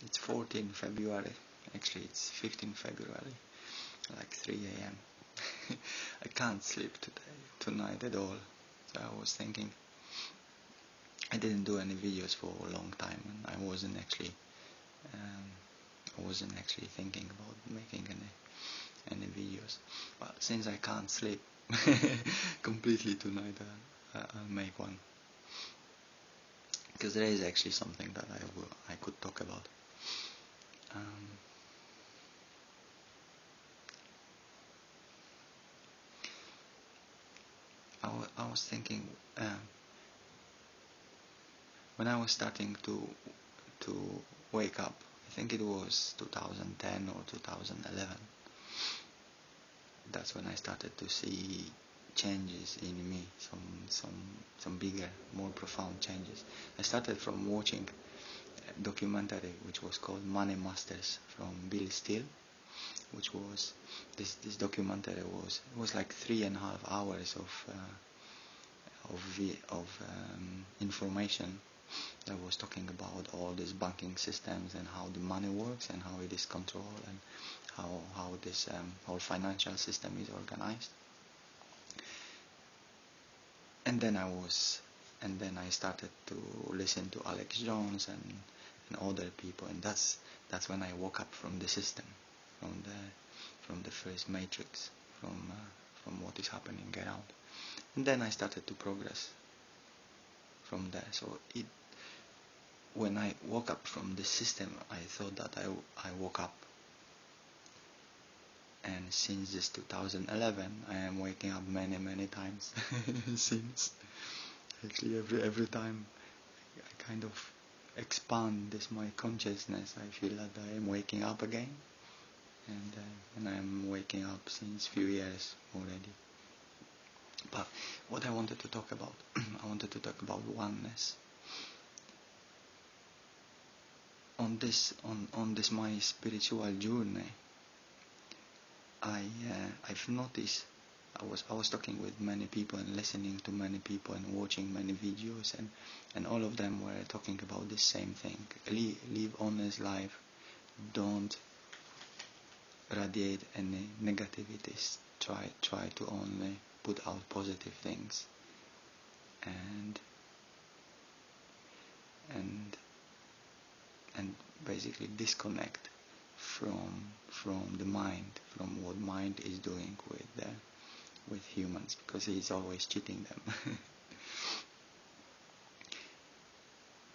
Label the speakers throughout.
Speaker 1: It's 14 February. Actually, it's 15 February, like 3 a.m. I can't sleep tonight at all. So I was thinking, I didn't do any videos for a long time, and I wasn't actually thinking about making any videos. But since I can't sleep completely tonight, I'll make one, because there is actually something that I could talk about. I was thinking, when I was starting to wake up, I think it was 2010 or 2011. That's when I started to see changes in me, some bigger, more profound changes. I started from watching a documentary which was called Money Masters from Bill Steele, which was this documentary was like 3.5 hours of information that was talking about all these banking systems and how the money works and how it is controlled and how this whole financial system is organized. And then I started to listen to Alex Jones and other people, and that's when I woke up from the system, from the first matrix, from what is happening around. And then I started to progress from there. So when I woke up from the system, I thought that I woke up. And since this 2011, I am waking up many times since. Actually, every time I kind of expand my consciousness, I feel that I am waking up again, and I am waking up since few years already. But what I wanted to talk about, I wanted to talk about oneness. On this my spiritual journey, I've noticed, I was talking with many people and listening to many people and watching many videos, and all of them were talking about the same thing. Live honest life. Don't radiate any negativities. Try to only put out positive things, and basically disconnect from the mind, from what mind is doing with humans, because he's always cheating them.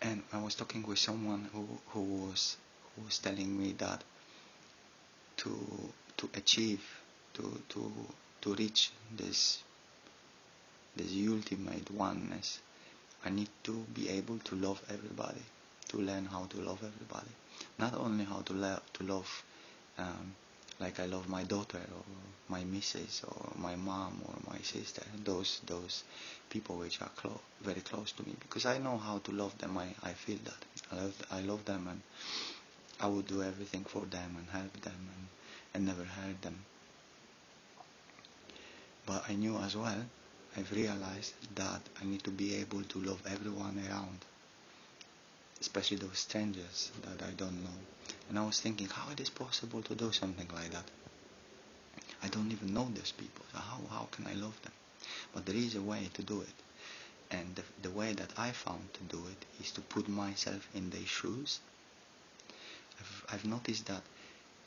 Speaker 1: And I was talking with someone who was telling me that to achieve, to reach this ultimate oneness, I need to be able to love everybody, to learn how to love everybody. Not only how to love like I love my daughter or my missus or my mom or my sister, those people which are very close to me, because I know how to love them. I feel that I love them, and I would do everything for them and help them and never hurt them. But I knew as well, I've realized that I need to be able to love everyone around, especially those strangers that I don't know. And I was thinking, how it is possible to do something like that? I don't even know those people, so how can I love them? But there is a way to do it, and the way that I found to do it is to put myself in their shoes. I've noticed that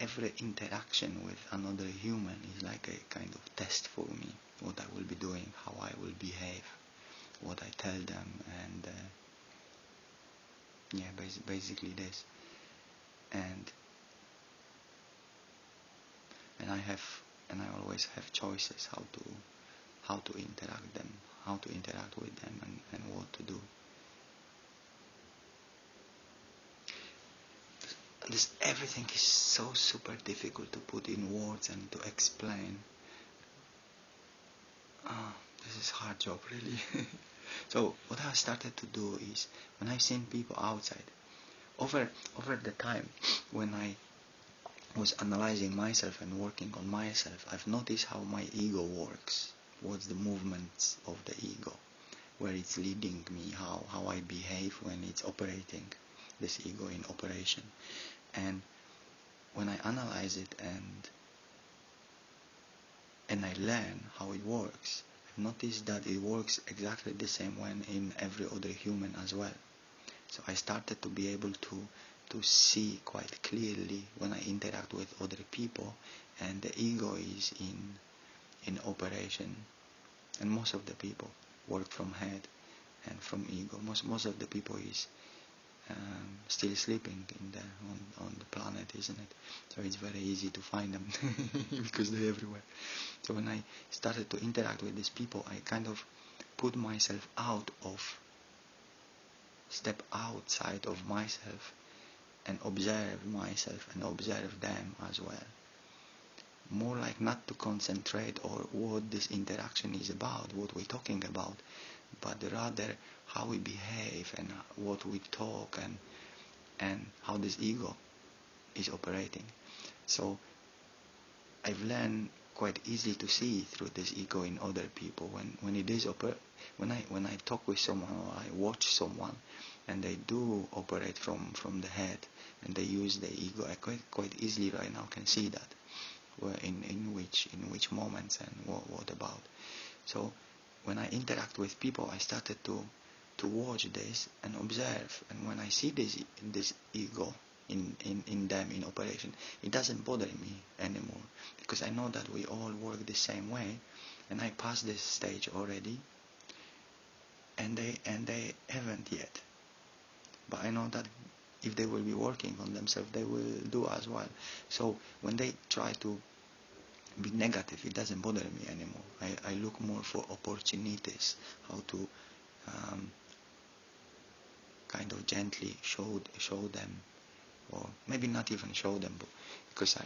Speaker 1: every interaction with another human is like a kind of test for me, what I will be doing, how I will behave, what I tell them, and basically this. And I always have choices how to interact with them, and what to do. Everything is so super difficult to put in words and to explain. This is hard job, really. So what I started to do is, when I've seen people outside, over the time when I was analyzing myself and working on myself, I've noticed how my ego works, what's the movements of the ego, where it's leading me, how I behave when it's operating, this ego in operation. And when I analyze it and I learn how it works, I notice that it works exactly the same way in every other human as well. So I started to be able to see quite clearly when I interact with other people, and the ego is in operation. And most of the people work from head and from ego. Most of the people is still sleeping on the planet, isn't it? So it's very easy to find them because they're everywhere. So when I started to interact with these people, I kind of put myself step outside of myself and observe myself and observe them as well. More like not to concentrate or what this interaction is about, what we're talking about, but rather how we behave and what we talk and how this ego is operating. So I've learned quite easily to see through this ego in other people when it is when I talk with someone or I watch someone and they do operate from the head and they use the ego, I quite easily right now can see that in which moments and what about. So when I interact with people, I started to watch this and observe, and when I see this ego in them in operation, it doesn't bother me anymore, because I know that we all work the same way, and I passed this stage already, and they haven't yet. But I know that if they will be working on themselves, they will do as well. So when they try to be negative, it doesn't bother me anymore. I look more for opportunities, how to kind of gently show them, or maybe not even show them, because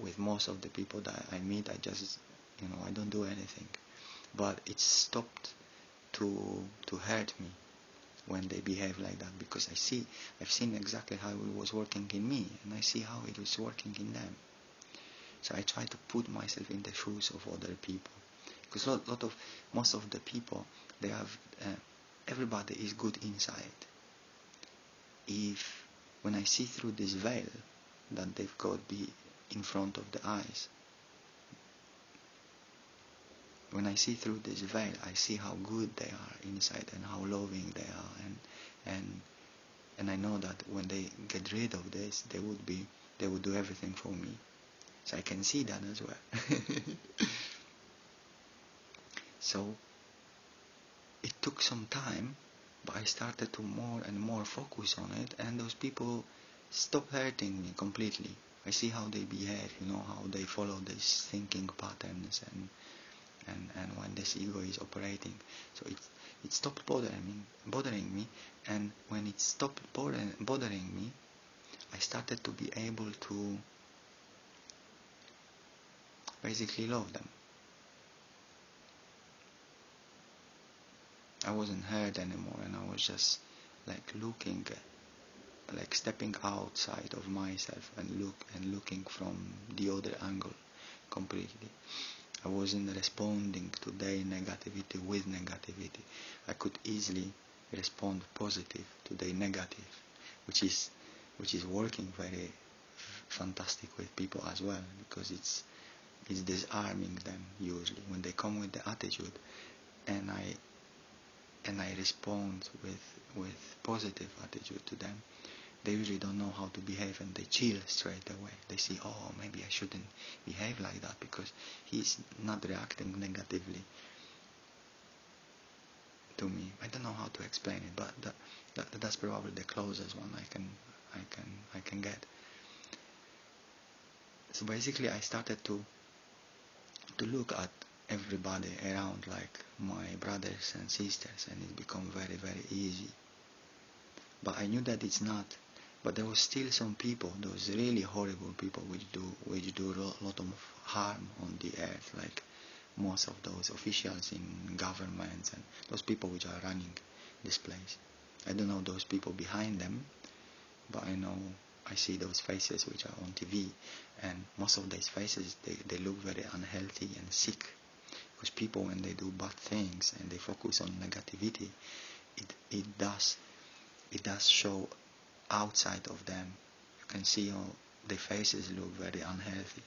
Speaker 1: with most of the people that I meet, I just, I don't do anything. But it stopped to hurt me when they behave like that, because I've seen exactly how it was working in me, and I see how it was working in them. So I try to put myself in the shoes of other people, because most of the people, they have, everybody is good inside. When I see through this veil that they've got be in front of the eyes, when I see through this veil, I see how good they are inside and how loving they are, and I know that when they get rid of this, they would do everything for me. So I can see that as well. So it took some time, but I started to more and more focus on it, and those people stopped hurting me completely. I see how they behave, how they follow these thinking patterns and when this ego is operating. So it stopped bothering me, and when it stopped bothering me, I started to be able to basically love them. I wasn't hurt anymore, and I was just looking, stepping outside of myself and looking from the other angle completely. I wasn't responding to their negativity with negativity. I could easily respond positive to their negative, which is working very fantastic with people as well, because it's disarming them usually when they come with the attitude, and I respond with positive attitude to them. They usually don't know how to behave, and they chill straight away. They see, oh, maybe I shouldn't behave like that because he's not reacting negatively to me. I don't know how to explain it, but that's probably the closest one I can get. So basically, I started to look at everybody around like my brothers and sisters, and it became very, very easy. But I knew that it's not. But there was still some people, those really horrible people which do a lot of harm on the earth, like most of those officials in governments and those people which are running this place. I don't know those people behind them, but I see those faces which are on TV, and most of these faces, they look very unhealthy and sick, because people, when they do bad things and they focus on negativity, it does show outside of them. can see how their faces look very unhealthy.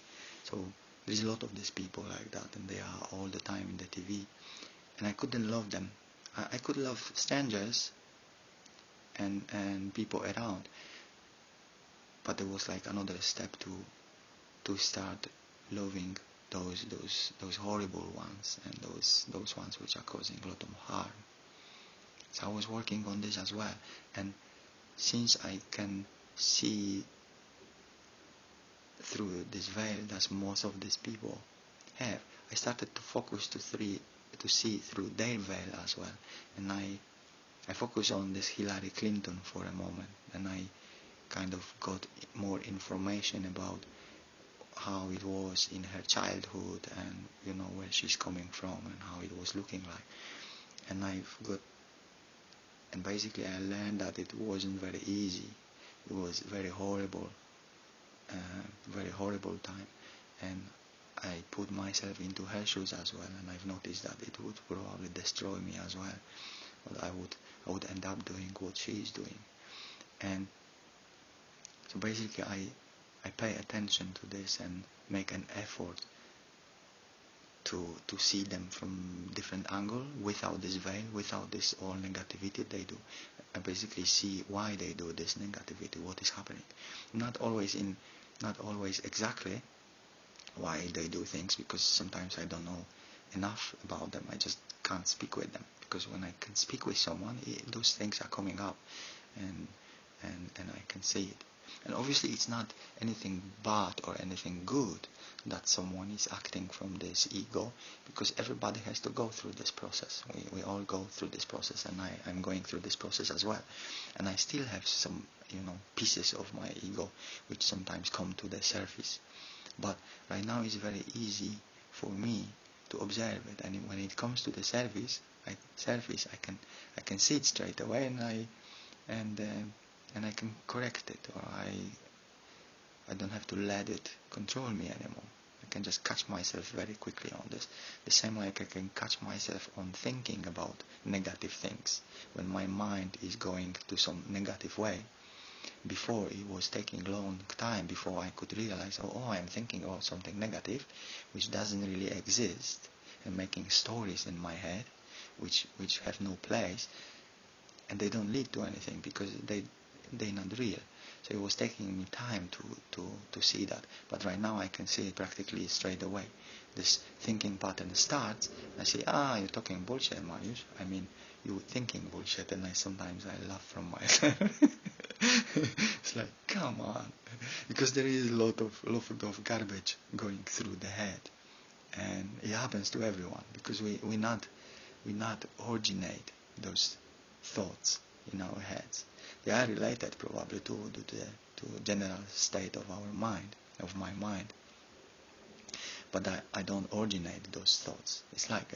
Speaker 1: So there's a lot of these people like that, and they are all the time in the TV, and I couldn't love them. I could love strangers and people around, but there was like another step to start loving those horrible ones, and those ones which are causing a lot of harm. So I was working on this as well, and since I can see through this veil that most of these people have, I started to focus to see through their veil as well, and I focused on this Hillary Clinton for a moment, and I kind of got more information about how it was in her childhood, and where she's coming from and how it was looking like, and basically I learned that it wasn't very easy. It was very horrible time, and I put myself into her shoes as well, and I've noticed that it would probably destroy me as well. But I would end up doing what she is doing, and so basically I pay attention to this and make an effort to see them from different angle, without this veil, without this all negativity they do. I basically see why they do this negativity, what is happening. Not always exactly why they do things, because sometimes I don't know enough about them. I just can't speak with them, because when I can speak with someone, those things are coming up, and I can see it. And obviously it's not anything bad or anything good that someone is acting from this ego, because everybody has to go through this process. We all go through this process, and I'm going through this process as well. And I still have some, pieces of my ego which sometimes come to the surface. But right now it's very easy for me to observe it, and when it comes to the surface, I can see it straight away, and I can correct it, or I don't have to let it control me anymore. I can just catch myself very quickly on this. The same like I can catch myself on thinking about negative things when my mind is going to some negative way. Before, it was taking a long time before I could realize, I'm thinking about something negative which doesn't really exist, and making stories in my head which have no place, and they don't lead to anything because they're not real. So it was taking me time to see that, but right now I can see it practically straight away. This thinking pattern starts, and I say, you're talking bullshit, Marius. I mean, you're thinking bullshit, and sometimes I laugh from myself. It's like, come on, because there is a lot of garbage going through the head, and it happens to everyone, because we not originate those thoughts in our heads. They are related probably to the general state of my mind. But I don't originate those thoughts. It's like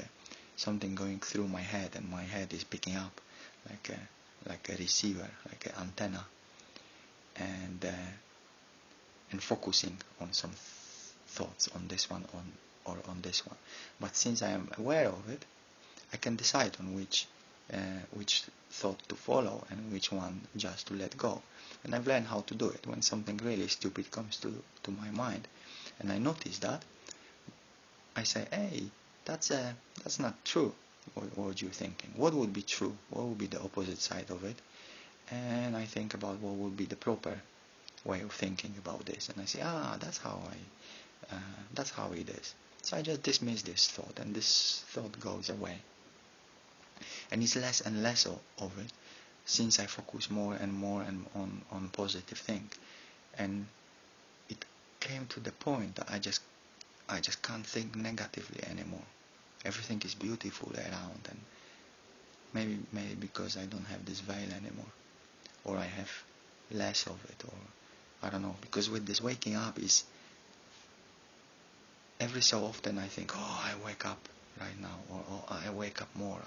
Speaker 1: something going through my head, and my head is picking up like a receiver, like an antenna, and focusing on some thoughts, on this one, or on this one. But since I am aware of it, I can decide on which thought to follow and which one just to let go. And I've learned how to do it. When something really stupid comes to my mind, and I notice that, I say, hey, that's not true. What you're thinking? What would be true? What would be the opposite side of it? And I think about what would be the proper way of thinking about this. And I say, that's how it is. So I just dismiss this thought, and this thought goes away. And it's less and less of it, since I focus more and more on positive thing. And it came to the point that I just can't think negatively anymore. Everything is beautiful around, and maybe because I don't have this veil anymore, or I have less of it, or I don't know. Because with this waking up, is every so often I think, I wake up right now, or I wake up more,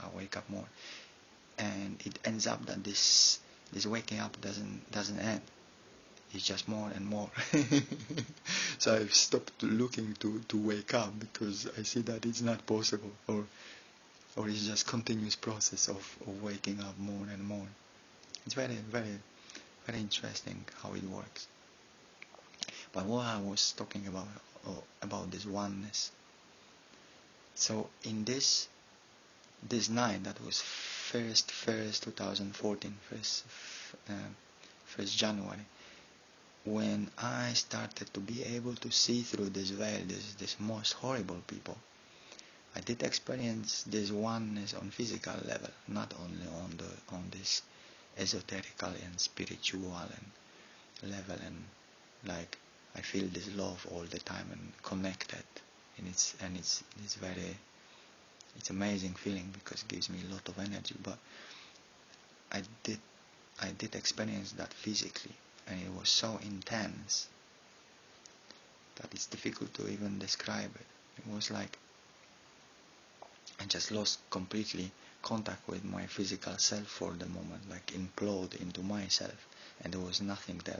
Speaker 1: and it ends up that this waking up doesn't end. It's just more and more. So I've stopped looking to wake up, because I see that it's not possible, or it's just continuous process of waking up more and more. It's very, very, very interesting how it works. But what I was talking about this oneness. So in this night, that was first 2014, first January, when I started to be able to see through this veil, this most horrible people, I did experience this oneness on physical level, not only on this esoterical and spiritual and level, and like I feel this love all the time and connected, and it's very, it's amazing feeling because it gives me a lot of energy. But I did experience that physically, and it was so intense that it's difficult to even describe it. It was like I just lost completely contact with my physical self for the moment, like implode into myself, and there was nothing there,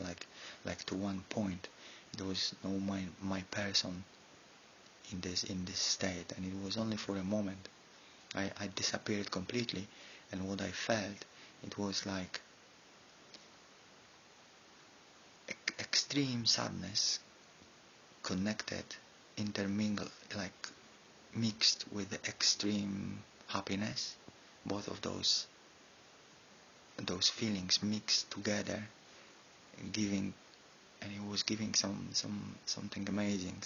Speaker 1: like to one point there was no my person in this state, and it was only for a moment. I disappeared completely, and what I felt, it was like extreme sadness connected, intermingled, like mixed with the extreme happiness. Both of those feelings mixed together, and it was giving something amazing.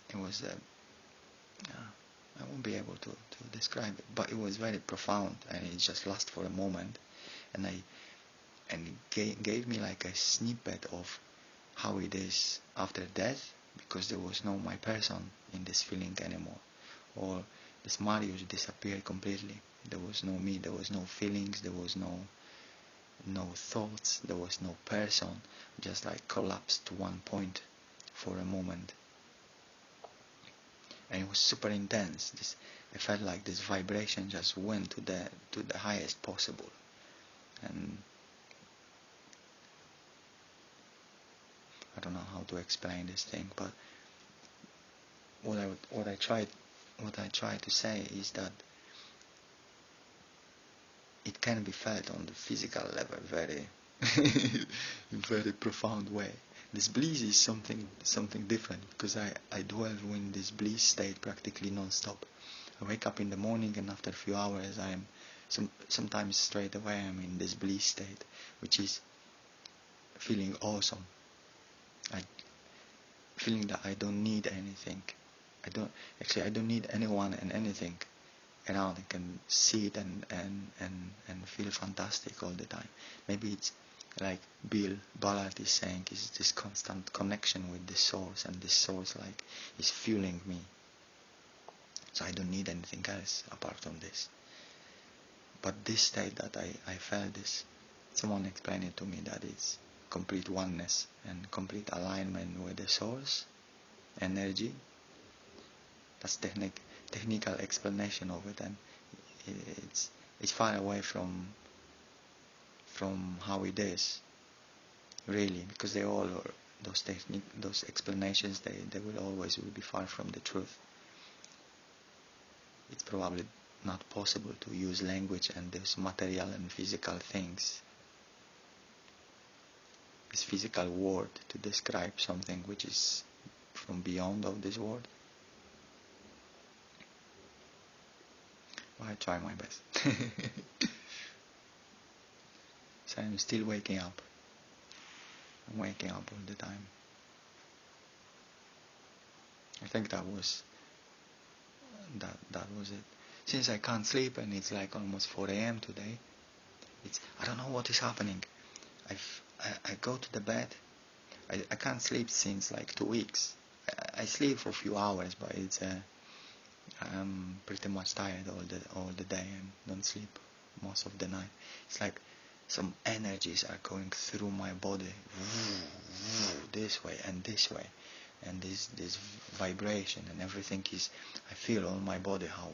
Speaker 1: It was I won't be able to describe it, but it was very profound, and it just lasted for a moment, and it gave me like a snippet of how it is after death, because there was no my person in this feeling anymore, or this Marius disappeared completely. There was no me, there was no feelings, there was no thoughts, there was no person, just like collapsed to one point for a moment. And it was super intense. I felt like this vibration just went to the highest possible, and I don't know how to explain this thing, but what I try to say is that it can be felt on the physical level very very profound way. This bliss is something different, because I dwell in this bliss state practically non-stop. I wake up in the morning, and after a few hours I am sometimes straight away I'm in this bliss state, which is feeling awesome. Feeling that I don't need anything. I don't need anyone and anything around. I can see it and feel fantastic all the time. Maybe it's like Bill Ballard is saying, is this constant connection with the source, and the source like is fueling me. So I don't need anything else apart from this. But this state that I felt this, someone explained it to me, that it's complete oneness and complete alignment with the source energy. That's technical explanation of it, and it's far away from how it is really, because they all are, those explanations, they will always be far from the truth. It's probably not possible to use language and these material and physical things, this physical word, to describe something which is from beyond of this world. But I try my best. So I'm still waking up. I'm waking up all the time. I think that was it. Since I can't sleep, and it's like almost 4 a.m. today, I don't know what is happening. I go to the bed. I can't sleep since like 2 weeks. I sleep for a few hours, but I'm pretty much tired all the day and don't sleep most of the night. It's like some energies are going through my body, this way and this way, and this vibration and everything is, I feel on my body how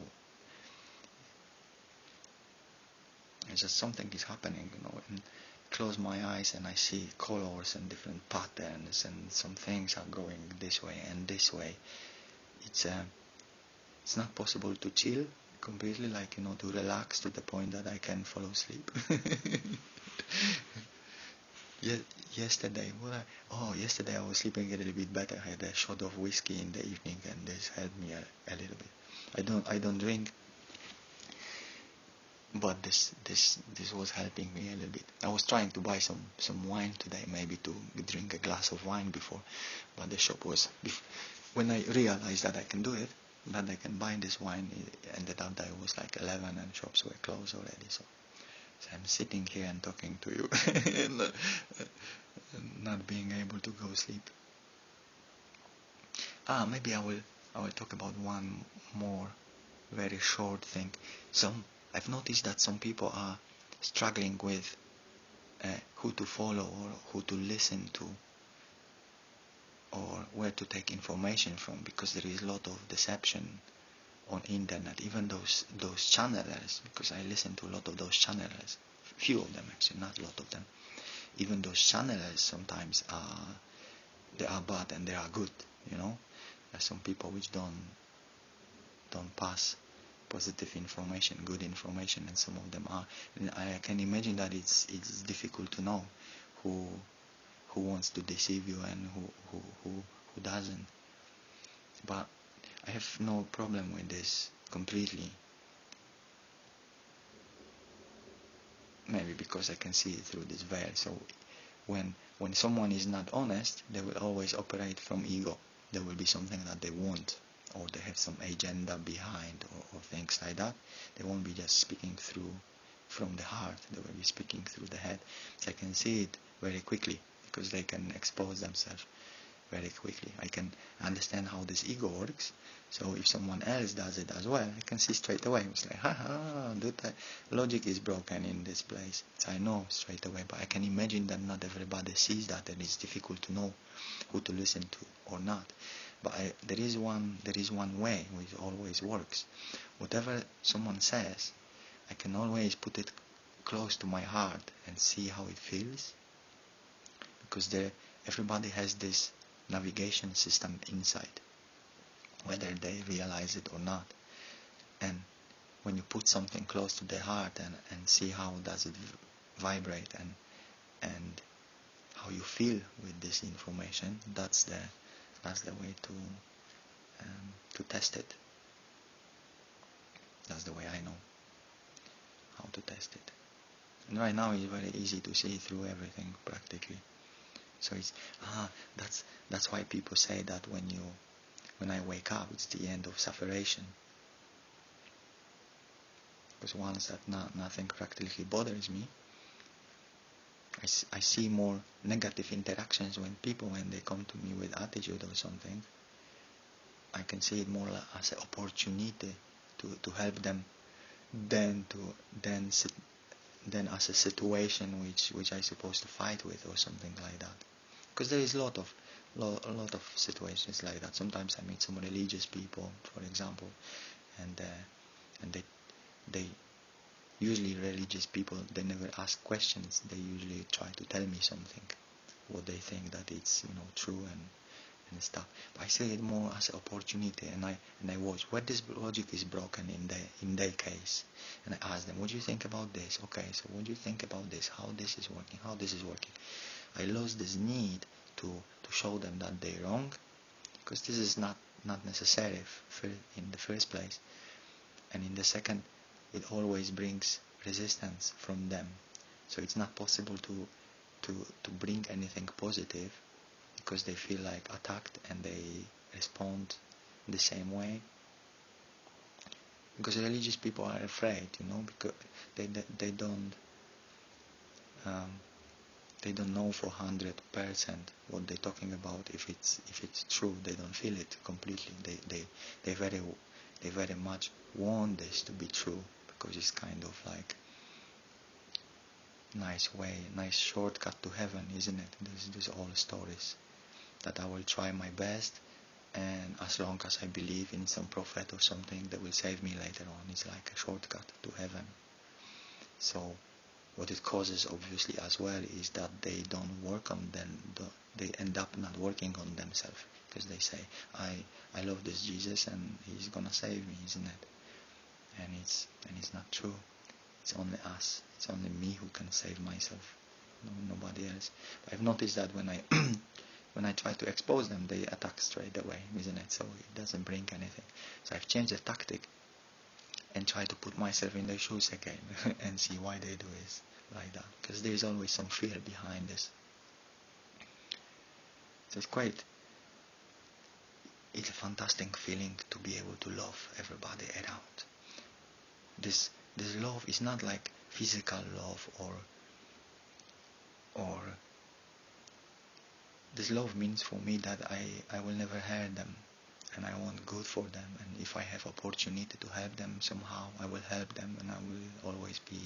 Speaker 1: it's just something is happening, and close my eyes and I see colors and different patterns, and some things are going this way and this way. It's not possible to chill completely, like, to relax to the point that I can fall asleep. yesterday, yesterday I was sleeping a little bit better. I had a shot of whiskey in the evening, and this helped me a little bit. I don't drink, but this was helping me a little bit. I was trying to buy some wine today, maybe to drink a glass of wine before, but the shop was. When I realized that I can do it, that I can buy this wine, it ended up that it was like 11 and shops were closed already. So I'm sitting here and talking to you, and not being able to go sleep. Maybe I will talk about one more very short thing. I've noticed that some people are struggling with who to follow or who to listen to or where to take information from, because there is a lot of deception on internet. Even those channelers, because I listen to a lot of those channelers, few of them actually, not a lot of them. Even those channelers sometimes they are bad and they are good. There's some people which don't pass positive information, good information, and some of them are. And I can imagine that it's difficult to know who wants to deceive you and who doesn't. But I have no problem with this completely. Maybe because I can see it through this veil. So when someone is not honest, they will always operate from ego. There will be something that they want, or they have some agenda behind, or things like that. They won't be just speaking from the heart. They will be speaking through the head. So I can see it very quickly, because they can expose themselves very quickly. I can understand how this ego works. So if someone else does it as well, I can see straight away. It's like, logic is broken in this place. So I know straight away. But I can imagine that not everybody sees that, and it's difficult to know who to listen to or not. But there is one way which always works. Whatever someone says, I can always put it close to my heart and see how it feels. Because everybody has this navigation system inside, whether they realize it or not. And when you put something close to the heart and see how does it vibrate and how you feel with this information, that's the way to test it. That's the way I know how to test it. And right now it's very easy to see through everything practically. So that's why people say that when I wake up, it's the end of separation. Because once that nothing practically bothers me, I see more negative interactions when they come to me with attitude or something. I can see it more as an opportunity to help them than as a situation which I supposed to fight with or something like that. Because there is a lot of situations like that. Sometimes I meet some religious people, for example, and they usually religious people, they never ask questions. They usually try to tell me something, what they think that it's true and stuff. But I see it more as an opportunity, and I watch where this logic is broken in their case, and I ask them, what do you think about this? Okay, so what do you think about this? How this is working? How this is working? I lost this need to show them that they're wrong, because this is not necessary in the first place, and in the second, it always brings resistance from them. So it's not possible to bring anything positive, because they feel like attacked and they respond the same way. Because religious people are afraid, because they don't know for 100% what they're talking about. If it's true, they don't feel it completely. They very much want this to be true, because it's kind of like nice shortcut to heaven, isn't it? There's all stories that I will try my best, and as long as I believe in some prophet or something that will save me later on, it's like a shortcut to heaven. So what it causes obviously as well is that they don't work on them. They end up not working on themselves, because they say, I love this Jesus and he's gonna save me, isn't it? And it's not true. It's only us. It's only me who can save myself. nobody else. But I've noticed that when I when I try to expose them, they attack straight away, isn't it? So it doesn't bring anything. So I've changed the tactic and try to put myself in their shoes again and see why they do it like that. Because there is always some fear behind this. So it's a fantastic feeling to be able to love everybody around. This love is not like physical love or this love means for me that I will never hurt them, and I want good for them, and if I have opportunity to help them somehow, I will help them, and I will always be,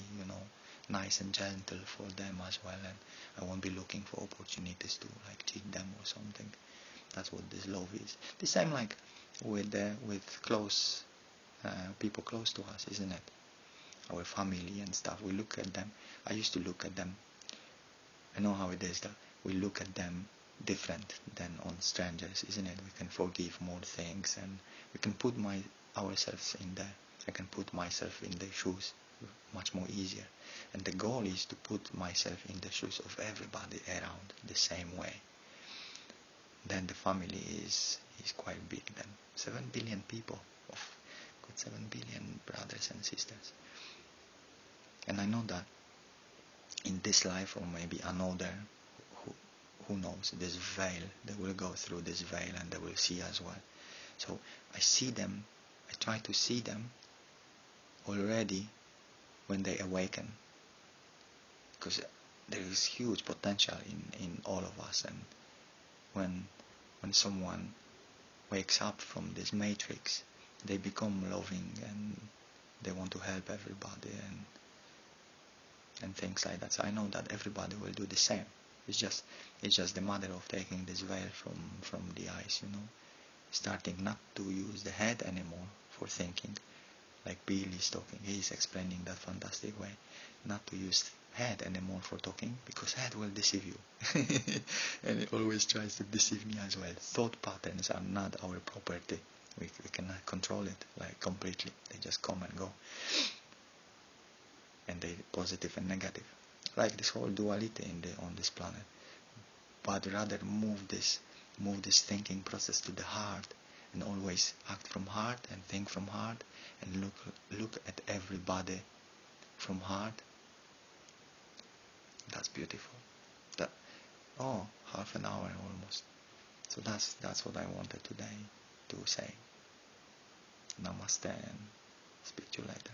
Speaker 1: nice and gentle for them as well, and I won't be looking for opportunities to like cheat them or something. That's what this love is. The same like with close people close to us, isn't it? Our family and stuff. We look at them. I used to look at them. I know how it is that we look at them different than on strangers, isn't it? We can forgive more things, and we can put ourselves in there. I can put myself in their shoes much more easier. And the goal is to put myself in the shoes of everybody around the same way. Then the family is quite big. Then 7 billion people, got 7 billion brothers and sisters. And I know that in this life or maybe another, who knows, this veil, they will go through this veil and they will see as well. So I see them, I try to see them already when they awaken, because there is huge potential in all of us, and when someone wakes up from this matrix, they become loving and they want to help everybody and things like that. So I know that everybody will do the same. It's just the matter of taking this veil from the eyes, starting not to use the head anymore for thinking, like Bill is talking. He's explaining that fantastic way, not to use head anymore for talking, because head will deceive you, and it always tries to deceive me as well. Thought patterns are not our property. We cannot control it like completely. They just come and go, and they positive and negative, like this whole duality on this planet. But rather move this thinking process to the heart, and always act from heart and think from heart, and look at everybody from heart. That's beautiful. Half an hour almost. So that's what I wanted today to say. Namaste, and speak to you later.